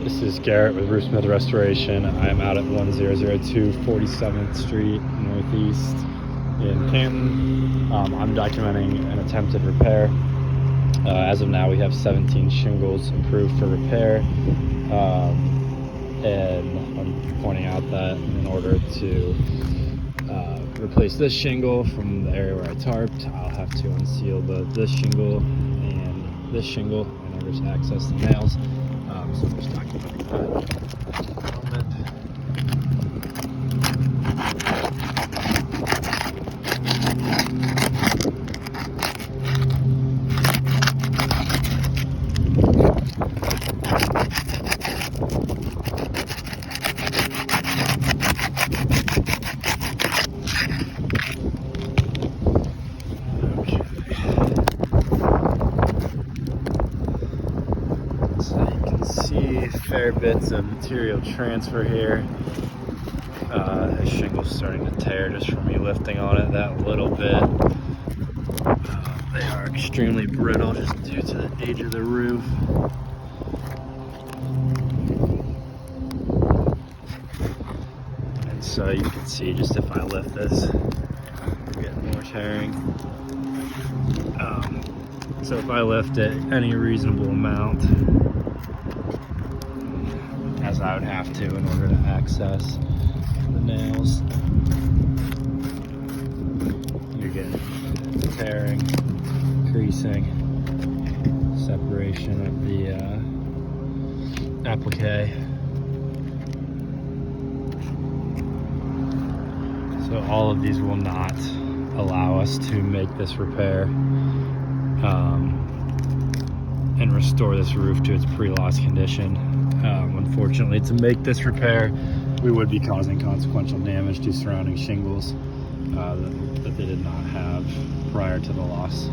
This is Garrett with Mick Smith Restoration. I'm out at 1002 47th Street Northeast in Canton. I'm documenting an attempted repair. As of now, we have 17 shingles approved for repair. And I'm pointing out that in order to replace this shingle from the area where I tarped, I'll have to unseal this shingle and this shingle in order to access the nails. So I'm just documenting that. So you can see fair bits of material transfer here. The shingle's starting to tear just from me lifting on it that little bit. They are extremely brittle just due to the age of the roof. And so you can see just if I lift this, I'm getting more tearing. So if I lift it any reasonable amount, as I would have to in order to access the nails, you're getting tearing, creasing, separation of the applique. So all of these will not allow us to make this repair and restore this roof to its pre-loss condition. Unfortunately, to make this repair, we would be causing consequential damage to surrounding shingles that they did not have prior to the loss.